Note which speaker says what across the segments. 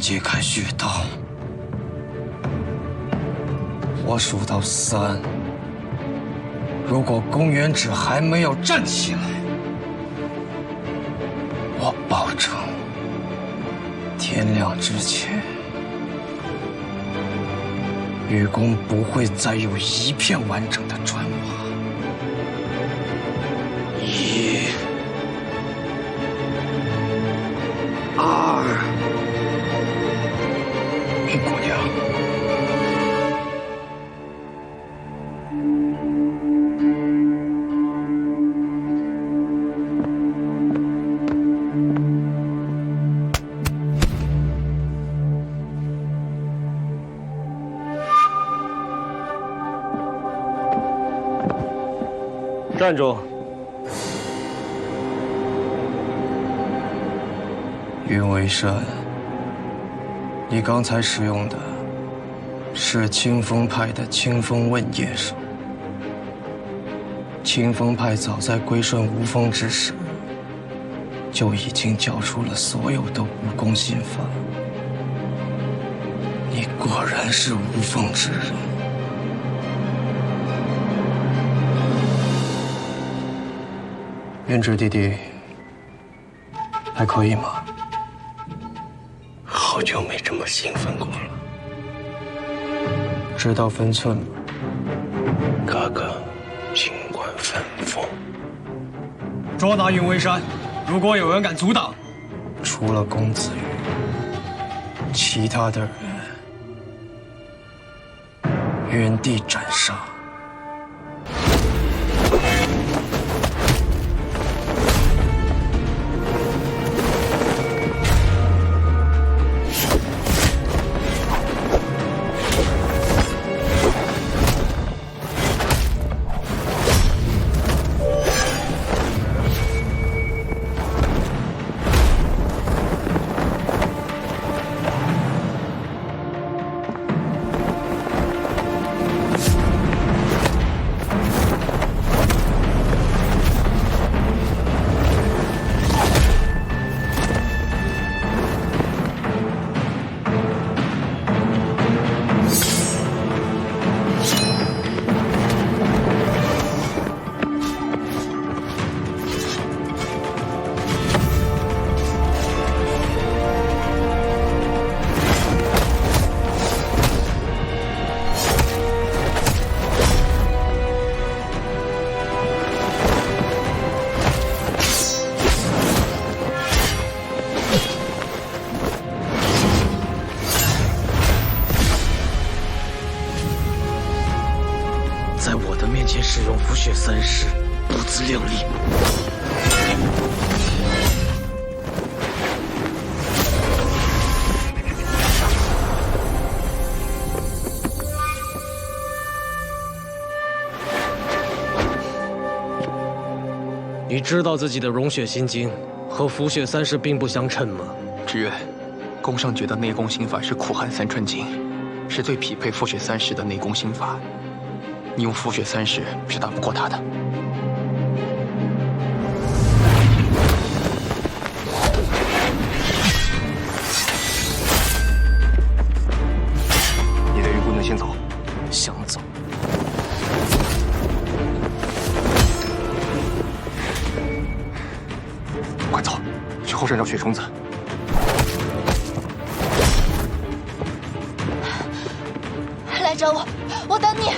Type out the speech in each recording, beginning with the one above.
Speaker 1: 解开穴道。我数到3，如果公园子还没有站起来，我保证天亮之前，愚公不会再有一片完整的砖瓦。1、2，云姑娘。
Speaker 2: 站住！
Speaker 1: 云为山，你刚才使用的是清风派的清风问业手。清风派早在归顺无风之时，就已经教出了所有的武功心法。你果然是无风之人。云芝弟弟，还可以吗？
Speaker 2: 好久没这么兴奋过了。
Speaker 1: 知道分寸吗？
Speaker 2: 哥哥，尽管吩咐。
Speaker 1: 捉拿云为山，如果有人敢阻挡，除了公子羽，其他的人原地斩杀。在我的面前使用符血3式，不自量力。
Speaker 2: 你知道自己的融血心经和符血3式并不相称吗？
Speaker 3: 知远，宫上觉得内功心法是苦寒三春经，是最匹配符血3式的内功心法。你用符血3式是打不过他的。
Speaker 4: 你的鱼不能先走。
Speaker 1: 想走？
Speaker 4: 快走，去后山找雪虫子。
Speaker 5: 来找我，我等你。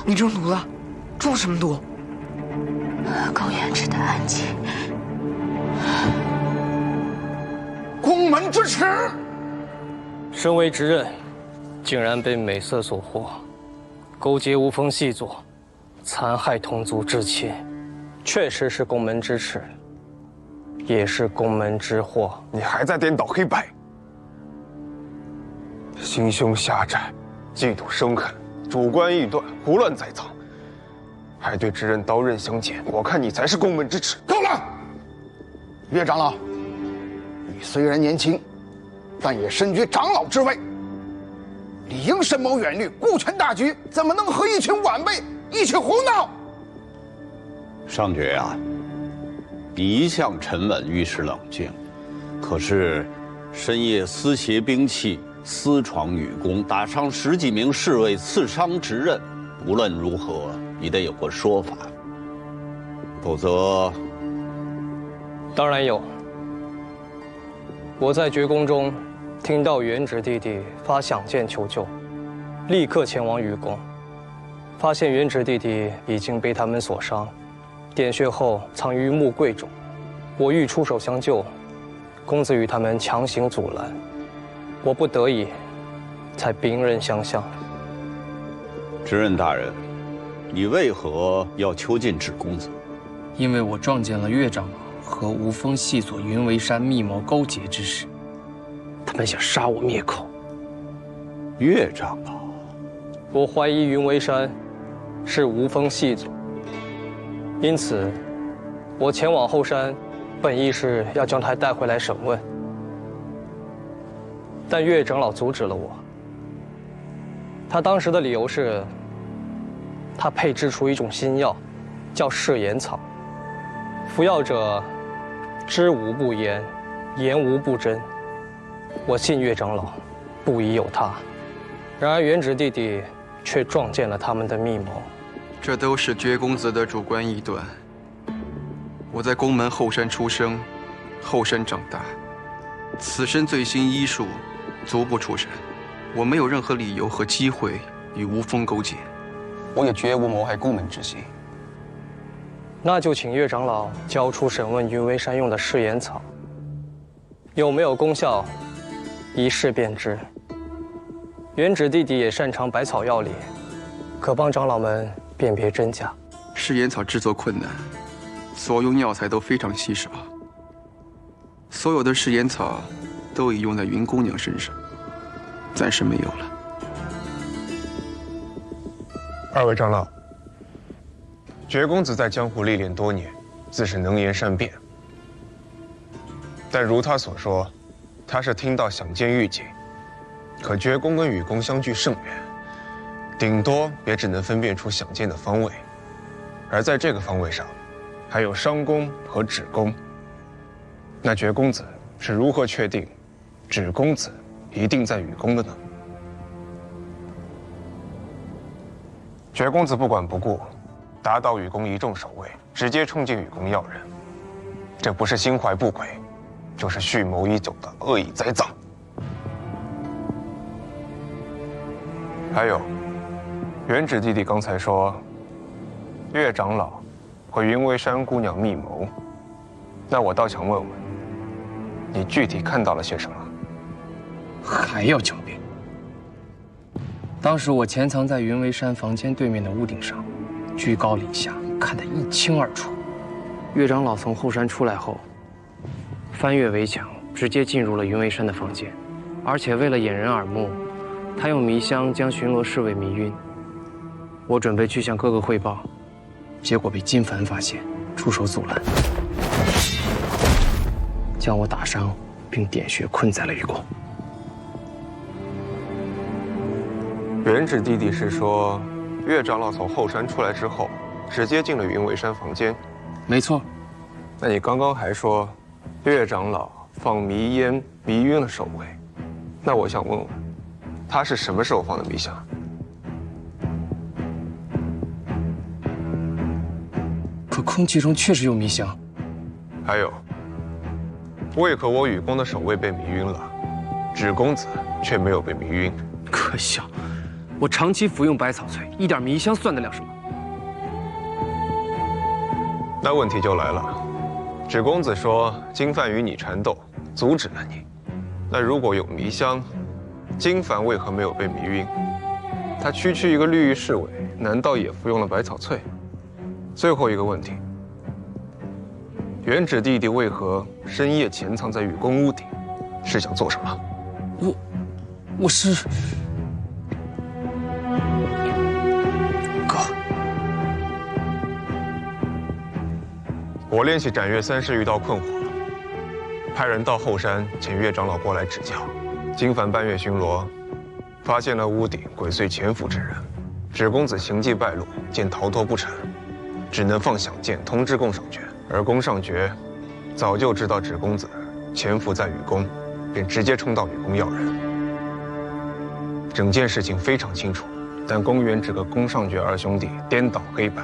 Speaker 6: 你中毒了，中什么毒？
Speaker 5: 公园之的暗器。
Speaker 4: 宫门之耻！
Speaker 2: 身为执刃，竟然被美色所惑，勾结无风细作，残害同族至亲，确实是宫门之耻，也是宫门之祸。
Speaker 4: 你还在颠倒黑白，心胸狭窄，嫉妒生恨，主观臆断，胡乱栽赃，还对执刃刀刃相见，我看你才是宫门之耻。够了，岳长老，
Speaker 7: 你虽然年轻，但也身居长老之位，理应深谋远虑，顾全大局，怎么能和一群晚辈一起胡闹？
Speaker 8: 上爵呀，你一向沉稳，遇事冷静，可是深夜私携兵器，私闯雨宫，打伤10几名侍卫，刺伤执刃，无论如何，你得有个说法，否则……
Speaker 2: 当然有。我在绝宫中听到元直弟弟发响箭求救，立刻前往雨宫，发现元直弟弟已经被他们所伤，点穴后藏于木柜中。我欲出手相救，公子与他们强行阻拦，我不得已才兵刃相向。
Speaker 8: 执刃大人，你为何要囚禁芷公子？
Speaker 6: 因为我撞见了岳长老和无风系所云为山密谋勾结之事，
Speaker 2: 他们想杀我灭口。
Speaker 8: 岳长老，
Speaker 2: 我怀疑云为山是无风系所，因此我前往后山，本意是要将他带回来审问，但岳长老阻止了我。他当时的理由是，他配制出一种新药，叫誓言草，服药者知无不言，言无不真。我信岳长老，不疑有他。然而元直弟弟却撞见了他们的密谋。
Speaker 3: 这都是绝公子的主观臆断。我在宫门后山出生，后山长大，此身最新医术，足不出山。我没有任何理由和机会与无风勾结，我也绝无谋害宫门之心。
Speaker 2: 那就请岳长老交出审问云为山用的誓言草，有没有功效，一试便知。元直弟弟也擅长百草药理，可帮长老们辨别真假。
Speaker 3: 誓言草制作困难，所用药材都非常稀少，所有的誓言草都已用在云姑娘身上，暂时没有了。
Speaker 4: 二位长老，绝公子在江湖历练多年，自是能言善辩。但如他所说，他是听到响箭预警，可绝宫跟雨宫相距甚远，顶多也只能分辨出响箭的方位，而在这个方位上，还有商宫和芷宫。那绝公子是如何确定芷公子一定在雨宫的呢？绝公子不管不顾，打倒雨宫一众守卫，直接冲进雨宫要人，这不是心怀不轨，就是蓄谋已久的恶意栽赃。还有，元直弟弟刚才说，岳长老和云为山姑娘密谋，那我倒想问问，你具体看到了些什么？
Speaker 6: 还要狡辩？当时我潜藏在云为山房间对面的屋顶上，居高临下，看得一清二楚。岳长老从后山出来后，翻越围墙，直接进入了云为山的房间，而且为了掩人耳目，他用迷香将巡逻侍卫迷晕。我准备去向哥哥汇报，结果被金凡发现，出手阻拦，将我打伤，并点穴困在了雨宫。
Speaker 4: 元直弟弟是说，岳长老从后山出来之后，直接进了云为山房间。
Speaker 6: 没错。
Speaker 4: 那你刚刚还说，岳长老放迷烟迷晕了守卫，那我想问问，他是什么时候放的迷香？
Speaker 6: 可空气中确实有迷香。
Speaker 4: 还有，为何我雨宫的守卫被迷晕了，芷公子却没有被迷晕？
Speaker 6: 可笑！我长期服用百草萃，一点迷香算得了什么？
Speaker 4: 那问题就来了，芷公子说金凡与你缠斗，阻止了你。那如果有迷香，金凡为何没有被迷晕？他区区一个绿衣侍卫，难道也服用了百草萃？最后一个问题，元直弟弟为何深夜潜藏在雨宫屋顶，是想做什么？
Speaker 6: 我是哥。
Speaker 4: 我练习斩月3式遇到困惑，派人到后山请岳长老过来指教。经凡半月巡逻，发现了屋顶鬼祟潜伏之人。芷公子行迹败露，见逃脱不成，只能放响箭通知宫上爵。而宫上爵早就知道芷公子潜伏在雨宫，便直接冲到雨宫要人。整件事情非常清楚，但宫元只和宫上爵二兄弟颠倒黑白，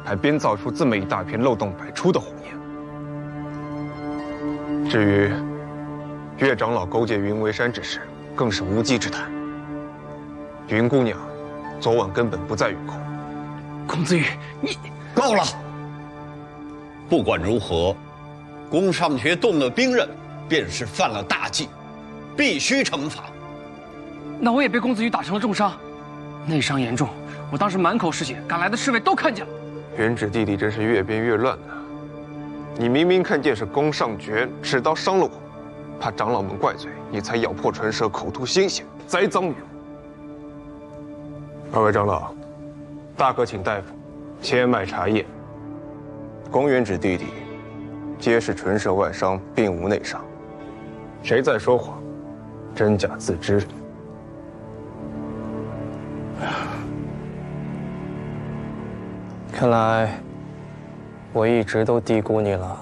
Speaker 4: 还编造出这么一大篇漏洞百出的谎言。至于岳长老勾结云为山之事，更是无稽之谈。云姑娘昨晚根本不在雨宫。
Speaker 6: 公子羽，你
Speaker 8: 够了！不管如何，宫上爵动了兵刃，便是犯了大忌，必须惩罚。
Speaker 6: 那我也被公子羽打成了重伤，内伤严重，我当时满口是血，赶来的侍卫都看见了。
Speaker 4: 元直弟弟真是越编越乱啊！你明明看见是宫上爵持刀伤了我，怕长老们怪罪，你才咬破唇舌，口吐鲜血，栽赃于我。二位长老，大可请大夫切脉查验。宫元直弟弟皆是唇舌外伤，并无内伤，谁在说谎，真假自知。
Speaker 2: 看来我一直都低估你了，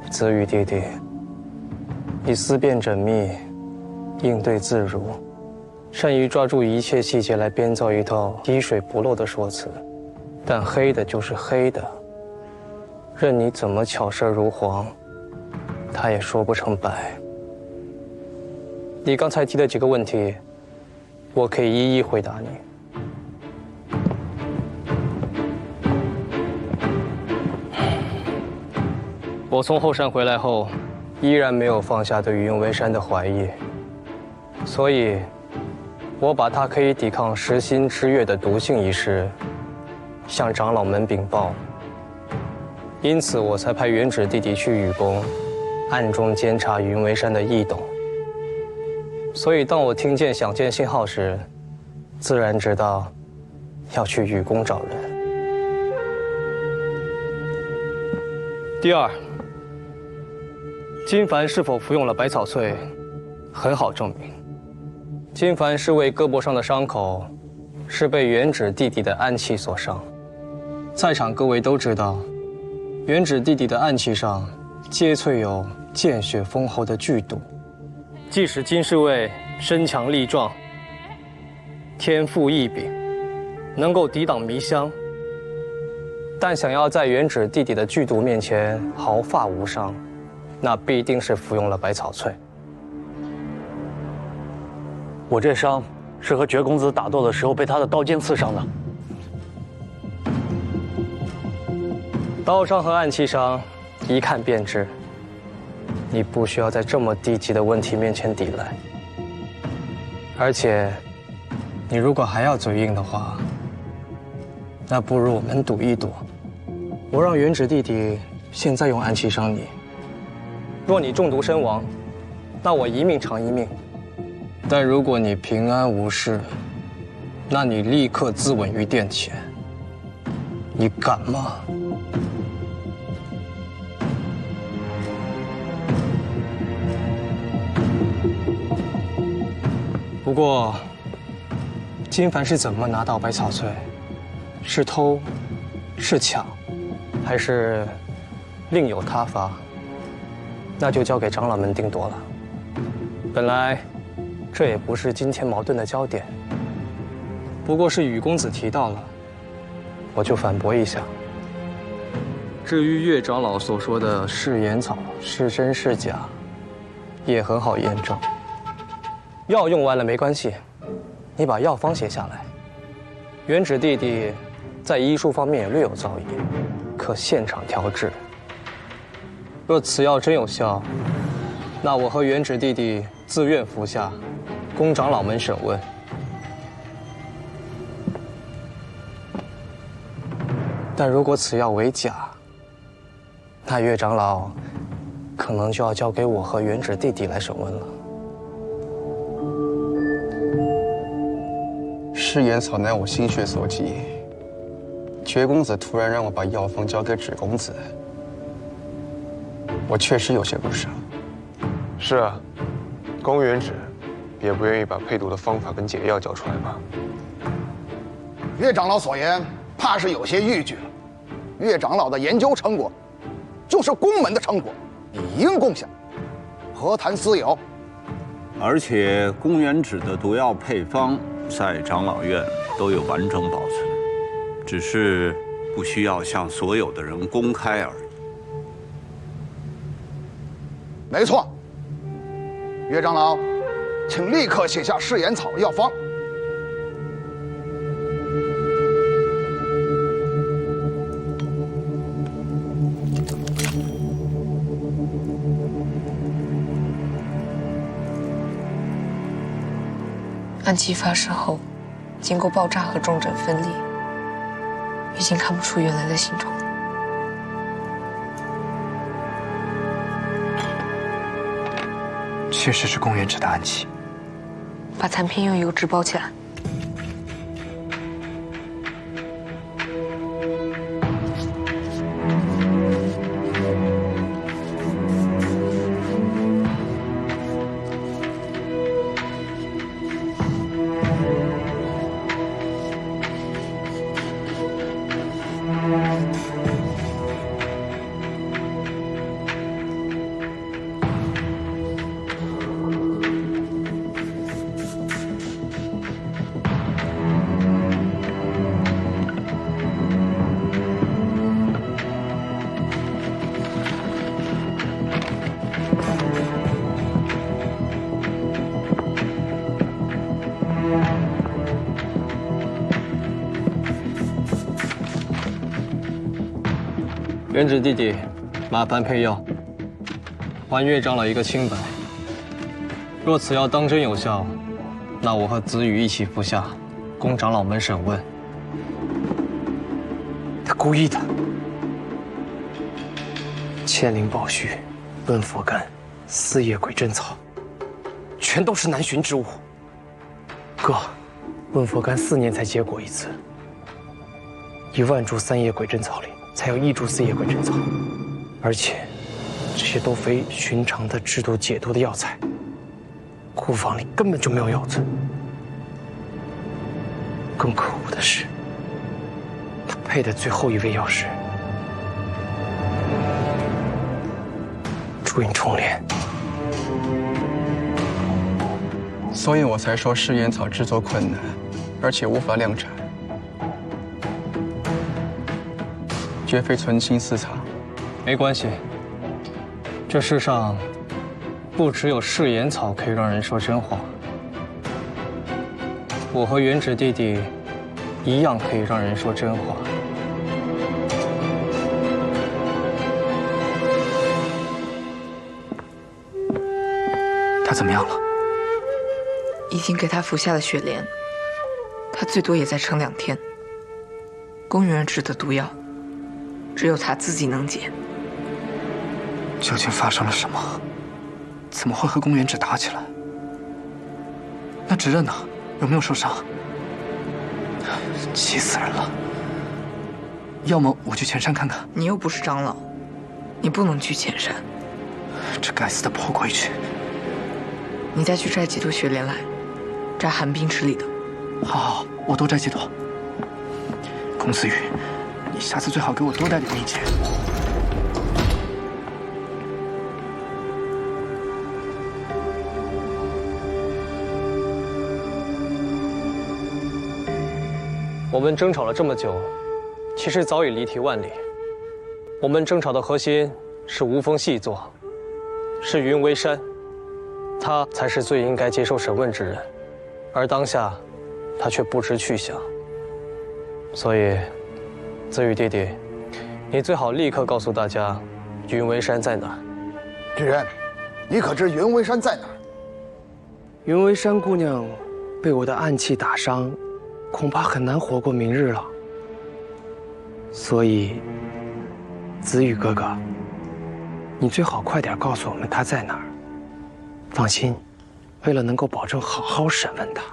Speaker 2: 子羽弟弟。你思辨缜密，应对自如，善于抓住一切细节来编造一套滴水不漏的说辞。但黑的就是黑的，任你怎么巧舌如簧，他也说不成白。你刚才提的几个问题，我可以一一回答你。我从后山回来后，依然没有放下对云为山的怀疑，所以，我把他可以抵抗食心之月的毒性一事，向长老们禀报。因此，我才派元直弟弟去雨宫，暗中监察云为山的异动。所以，当我听见响箭信号时，自然知道要去雨宫找人。第二，金凡是否服用了百草萃，很好证明。金凡是为胳膊上的伤口，是被元直弟弟的暗器所伤。在场各位都知道，元直弟弟的暗器上皆萃有见血封喉的剧毒。即使金侍卫身强力壮，天赋异禀，能够抵挡迷香，但想要在元直弟弟的剧毒面前毫发无伤，那必定是服用了百草萃。
Speaker 9: 我这伤是和绝公子打斗的时候被他的刀尖刺伤的。
Speaker 2: 刀伤和暗器伤，一看便知。你不需要在这么低级的问题面前抵赖。而且，你如果还要嘴硬的话，那不如我们赌一赌。我让元直弟弟现在用暗器伤你，若你中毒身亡，那我一命偿一命；但如果你平安无事，那你立刻自刎于殿前。你敢吗？不过，金凡是怎么拿到百草萃？是偷，是抢，还是另有他法？那就交给长老们定夺了。本来，这也不是今天矛盾的焦点，不过是雨公子提到了，我就反驳一下。至于岳长老所说的是岩草是真是假，也很好验证。药用完了没关系，你把药方写下来。元直弟弟在医术方面也略有造诣，可现场调制。若此药真有效，那我和元直弟弟自愿服下，供长老们审问。但如果此药为假，那岳长老可能就要交给我和元直弟弟来审问了。
Speaker 1: 誓言草乃我心血所及，绝公子突然让我把药方交给芷公子，我确实有些不舍。
Speaker 4: 是啊，公元止也不愿意把配毒的方法跟解药交出来吧？
Speaker 7: 岳长老所言，怕是有些逾矩了。岳长老的研究成果，就是宫门的成果，理应共享，何谈私有？
Speaker 8: 而且公元止的毒药配方在长老院都有完整保存，只是不需要向所有的人公开而已。
Speaker 7: 没错，岳长老，请立刻写下誓言草药方。
Speaker 10: 暗器发射后，经过爆炸和重整分裂，已经看不出原来的形状了。
Speaker 6: 确实是公元止的暗器。
Speaker 10: 把残片用油纸包起来。
Speaker 2: 元止弟弟，麻烦配药，还岳长老一个清白。若此药当真有效，那我和子羽一起服下，供长老们审问。
Speaker 6: 他故意的。千灵宝须、问佛干、四叶鬼针草，全都是难寻之物。哥，问佛干4年才结果一次，1万株三叶鬼针草里才有1株四叶鬼针草，而且这些都非寻常的制毒解毒的药材，库房里根本就没有药存。更可恶的是，他配的最后一味药是朱印重莲，
Speaker 3: 所以我才说誓言草制作困难，而且无法量产，绝非存心私藏。
Speaker 2: 没关系，这世上不只有誓言草可以让人说真话，我和元止弟弟一样可以让人说真话。
Speaker 6: 他怎么样了？
Speaker 10: 已经给他服下了雪莲，他最多也再撑2天。公元止的毒药，只有他自己能解。
Speaker 6: 究竟发生了什么？怎么会和公元止打起来？那执刃呢？有没有受伤？气死人了！要么我去前山看看。
Speaker 10: 你又不是长老，你不能去前山。
Speaker 6: 这该死的破规矩！
Speaker 10: 你再去摘几朵雪莲来，摘寒冰池里的。
Speaker 6: 好，我多摘几朵。龚思雨，你下次最好给我多带点蜜饯。
Speaker 2: 我们争吵了这么久，其实早已离题万里。我们争吵的核心是无风细作，是云为山，他才是最应该接受审问之人，而当下，他却不知去向。所以，子羽弟弟，你最好立刻告诉大家，云为山在哪儿。
Speaker 7: 知人，你可知云为山在哪儿？
Speaker 6: 云为山姑娘被我的暗器打伤，恐怕很难活过明日了。所以，子羽哥哥，你最好快点告诉我们她在哪儿。放心，为了能够保证好好审问她，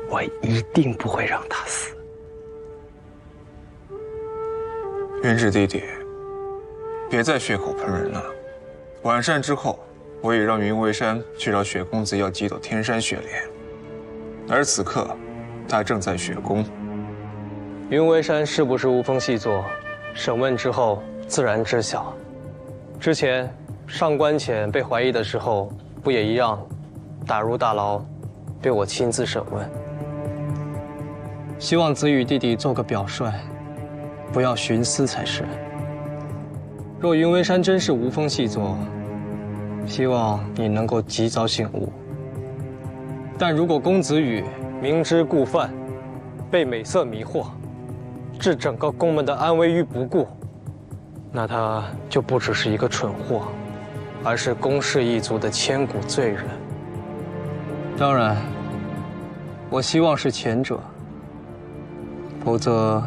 Speaker 6: 我一定不会让她死。
Speaker 4: 元止弟弟，别再血口喷人了。晚膳之后，我已让云为山去找雪公子要几朵天山雪莲，而此刻，他正在雪宫。
Speaker 2: 云为山是不是无风细作？审问之后自然知晓。之前上官浅被怀疑的时候，不也一样，打入大牢，被我亲自审问。希望子羽弟弟做个表率，不要徇私才是。若云为山真是无风细作，希望你能够及早醒悟。但如果公子羽明知故犯，被美色迷惑，置整个宫门的安危于不顾，那他就不只是一个蠢货，而是宫氏一族的千古罪人。当然，我希望是前者，否则，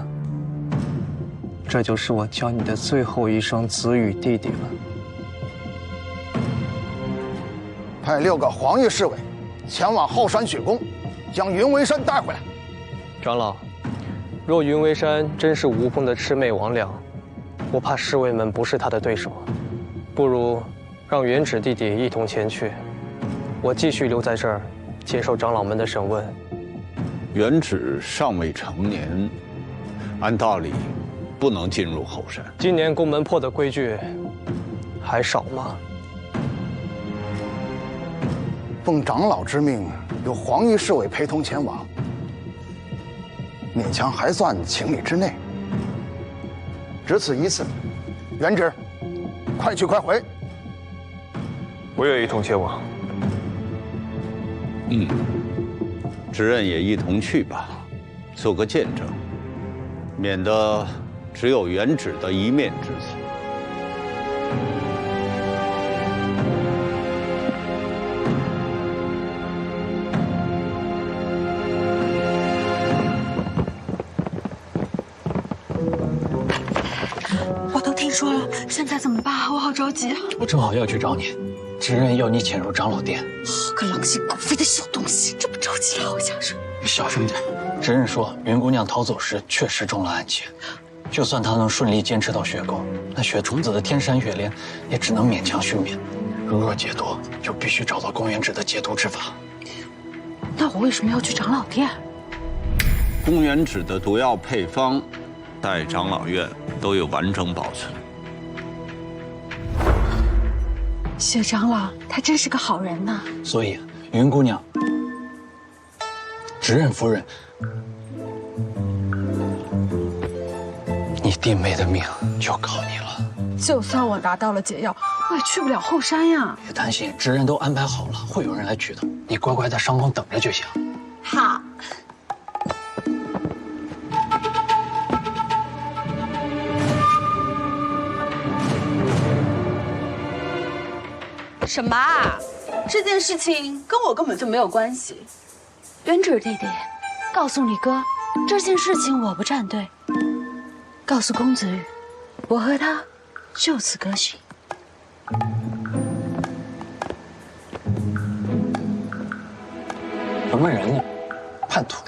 Speaker 2: 这就是我叫你的最后一声子羽弟弟了。
Speaker 7: 派6个黄衣侍卫前往后山雪宫，将云为山带回来。
Speaker 2: 长老，若云为山真是无风的魑魅魍魉，我怕侍卫们不是他的对手，不如让元止弟弟一同前去，我继续留在这儿接受长老们的审问。
Speaker 8: 元止尚未成年，按道理不能进入后山。
Speaker 2: 今年宫门破的规矩还少吗？
Speaker 7: 奉长老之命，有黄衣侍卫陪同前往，勉强还算情理之内。只此一次，元止，快去快回。
Speaker 4: 我也一同前往。
Speaker 8: 执刃也一同去吧，做个见证，免得只有元止的一面之词。
Speaker 5: 我都听说了，现在怎么办？我好着急啊！
Speaker 9: 我正好要去找你，执刃要你潜入长老殿。
Speaker 5: 个狼心狗肺的小东西，这么着急了，我下水。
Speaker 9: 小声点。执刃说，云姑娘逃走时确实中了暗器，就算她能顺利坚持到雪宫，那雪虫子的天山雪莲也只能勉强幸免。如若解毒，就必须找到宫元止的解毒之法。
Speaker 5: 那我为什么要去长老殿？
Speaker 8: 宫元止的毒药配方，待长老院都有完整保存。
Speaker 5: 雪长老，他真是个好人呐。
Speaker 9: 所以，云姑娘，执刃夫人，你弟妹的命就靠你了。
Speaker 5: 就算我拿到了解药，我也去不了后山呀。
Speaker 9: 别担心，执刃都安排好了，会有人来取的。你乖乖在上宫等着就行。
Speaker 5: 好。
Speaker 11: 什么啊？这件事情跟我根本就没有关系。
Speaker 5: 元止弟弟，告诉你哥，这件事情我不站队。告诉公子羽，我和他就此割席。
Speaker 9: 什么人呢？叛徒！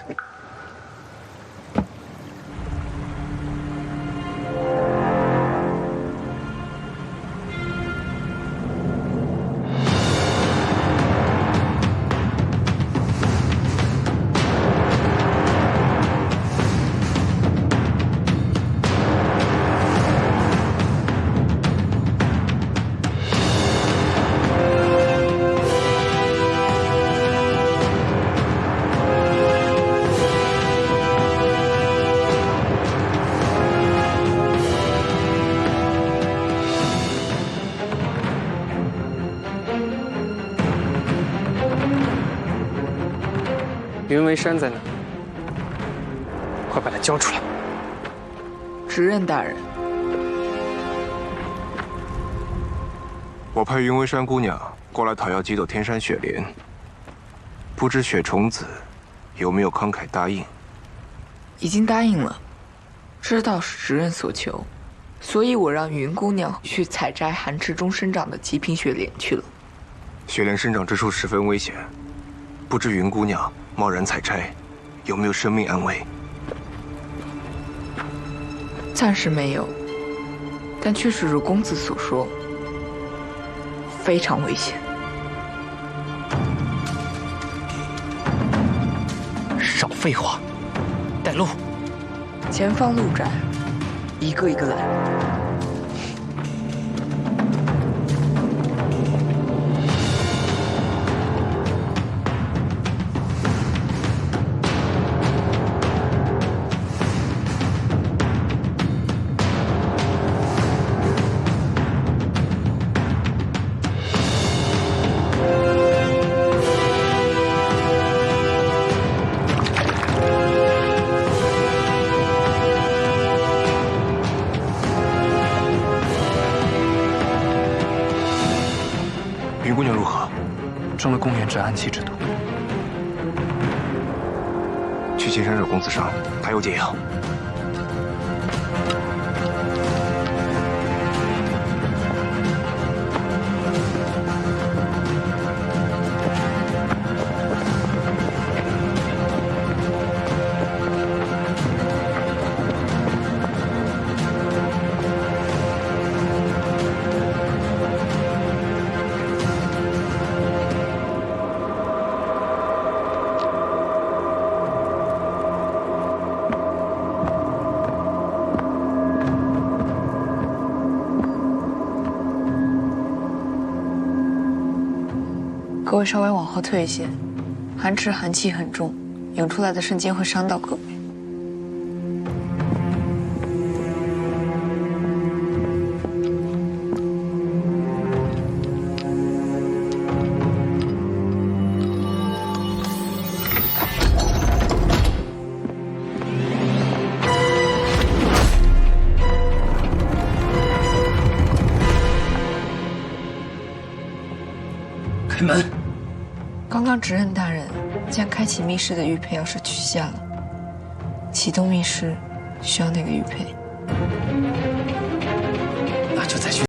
Speaker 6: 云为山在哪？快把他交出来！
Speaker 10: 执刃大人，
Speaker 4: 我派云为山姑娘过来讨要几朵天山雪莲，不知雪虫子有没有慷慨答应？
Speaker 10: 已经答应了，知道是执刃所求，所以我让云姑娘去采摘寒池中生长的极品雪莲去了。
Speaker 4: 雪莲生长之处十分危险，不知云姑娘贸然采摘，有没有生命安危？
Speaker 10: 暂时没有，但确实如公子所说，非常危险。
Speaker 9: 废话，带路。
Speaker 10: 前方路窄，一个一个来。
Speaker 6: 云姑娘如何？中了公园之暗器之毒。去青山惹公子伤，还有解药。
Speaker 10: 各位稍微往后退一些，寒池寒气很重，引出来的瞬间会伤到各位。
Speaker 6: 开门！
Speaker 10: 刚刚执刃大人将开启密室的玉佩钥匙取下了，启动密室需要那个玉佩。
Speaker 6: 那就再去。